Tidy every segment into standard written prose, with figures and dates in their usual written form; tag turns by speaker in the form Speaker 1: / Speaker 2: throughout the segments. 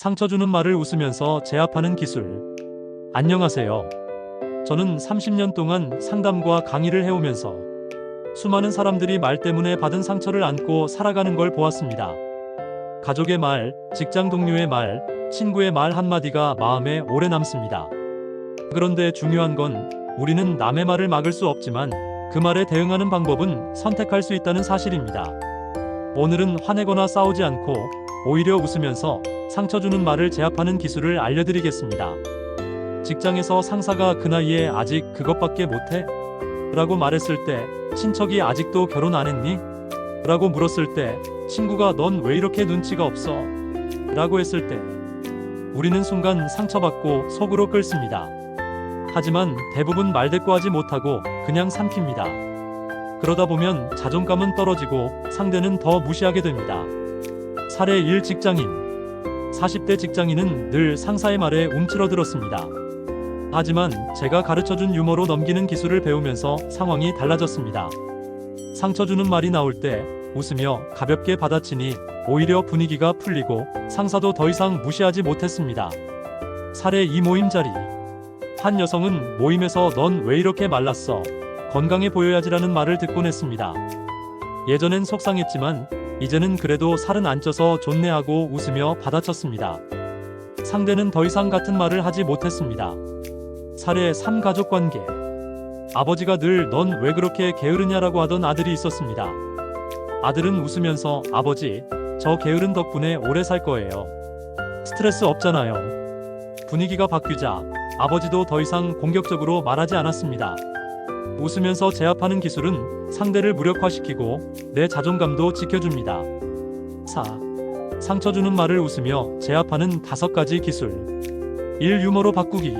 Speaker 1: 상처 주는 말을 웃으면서 제압하는 기술. 안녕하세요. 저는 30년 동안 상담과 강의를 해오면서 수많은 사람들이 말 때문에 받은 상처를 안고 살아가는 걸 보았습니다. 가족의 말, 직장 동료의 말, 친구의 말 한마디가 마음에 오래 남습니다. 그런데 중요한 건 우리는 남의 말을 막을 수 없지만 그 말에 대응하는 방법은 선택할 수 있다는 사실입니다. 오늘은 화내거나 싸우지 않고 오히려 웃으면서 상처 주는 말을 제압하는 기술을 알려드리겠습니다. 직장에서 상사가 그 나이에 아직 그것밖에 못해? 라고 말했을 때, 친척이 아직도 결혼 안 했니? 라고 물었을 때, 친구가 넌 왜 이렇게 눈치가 없어? 라고 했을 때, 우리는 순간 상처받고 속으로 끓습니다. 하지만 대부분 말대꾸하지 못하고 그냥 삼킵니다. 그러다 보면 자존감은 떨어지고 상대는 더 무시하게 됩니다. 사례 1 직장인. 40대 직장인은 늘 상사의 말에 움츠러들었습니다. 하지만 제가 가르쳐준 유머로 넘기는 기술을 배우면서 상황이 달라졌습니다. 상처 주는 말이 나올 때 웃으며 가볍게 받아치니 오히려 분위기가 풀리고 상사도 더 이상 무시하지 못했습니다. 사례 2 모임 자리. 한 여성은 모임에서 넌 왜 이렇게 말랐어? 건강해 보여야지라는 말을 듣곤 했습니다. 예전엔 속상했지만 이제는 그래도 살은 안 쪄서 좋네 하고 웃으며 받아쳤습니다. 상대는 더 이상 같은 말을 하지 못했습니다. 사례 3 가족관계. 아버지가 늘 넌 왜 그렇게 게으르냐라고 하던 아들이 있었습니다. 아들은 웃으면서 아버지, 저 게으른 덕분에 오래 살 거예요. 스트레스 없잖아요. 분위기가 바뀌자 아버지도 더 이상 공격적으로 말하지 않았습니다. 웃으면서 제압하는 기술은 상대를 무력화시키고 내 자존감도 지켜줍니다. 4. 상처 주는 말을 웃으며 제압하는 5가지 기술. 1. 유머로 바꾸기.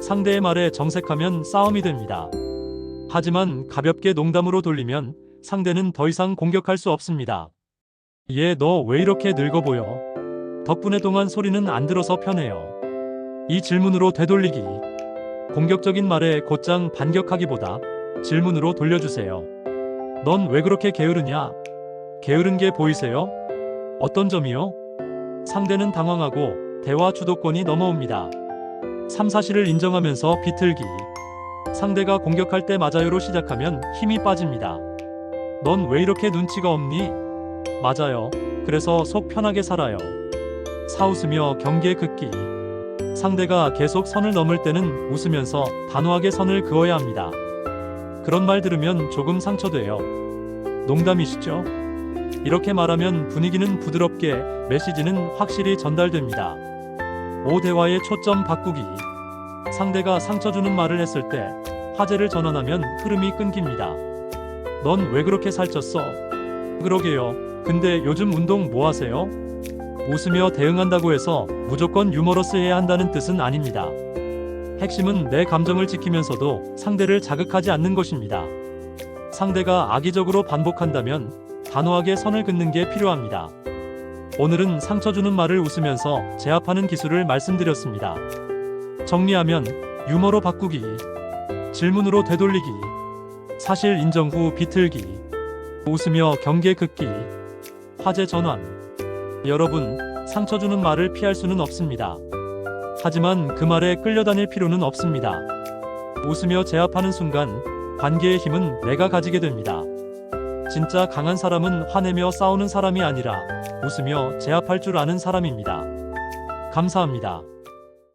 Speaker 1: 상대의 말에 정색하면 싸움이 됩니다. 하지만 가볍게 농담으로 돌리면 상대는 더 이상 공격할 수 없습니다. 얘 너 왜 이렇게 늙어 보여? 덕분에 동안 소리는 안 들어서 편해요. 이 질문으로 되돌리기. 공격적인 말에 곧장 반격하기보다 질문으로 돌려주세요. 넌 왜 그렇게 게으르냐? 게으른 게 보이세요? 어떤 점이요? 상대는 당황하고 대화 주도권이 넘어옵니다. 3. 사실을 인정하면서 비틀기. 상대가 공격할 때 맞아요로 시작하면 힘이 빠집니다. 넌 왜 이렇게 눈치가 없니? 맞아요. 그래서 속 편하게 살아요. 4. 웃으며 경계 긋기. 상대가 계속 선을 넘을 때는 웃으면서 단호하게 선을 그어야 합니다. 그런 말 들으면 조금 상처돼요. 농담이시죠? 이렇게 말하면 분위기는 부드럽게, 메시지는 확실히 전달됩니다. 5. 대화의 초점 바꾸기. 상대가 상처 주는 말을 했을 때 화제를 전환하면 흐름이 끊깁니다. 넌 왜 그렇게 살쪘어? 그러게요. 근데 요즘 운동 뭐 하세요? 웃으며 대응한다고 해서 무조건 유머러스해야 한다는 뜻은 아닙니다. 핵심은 내 감정을 지키면서도 상대를 자극하지 않는 것입니다. 상대가 악의적으로 반복한다면 단호하게 선을 긋는 게 필요합니다. 오늘은 상처 주는 말을 웃으면서 제압하는 기술을 말씀드렸습니다. 정리하면 유머로 바꾸기, 질문으로 되돌리기, 사실 인정 후 비틀기, 웃으며 경계 긋기, 화제 전환. 여러분, 상처 주는 말을 피할 수는 없습니다. 하지만 그 말에 끌려다닐 필요는 없습니다. 웃으며 제압하는 순간 관계의 힘은 내가 가지게 됩니다. 진짜 강한 사람은 화내며 싸우는 사람이 아니라 웃으며 제압할 줄 아는 사람입니다. 감사합니다.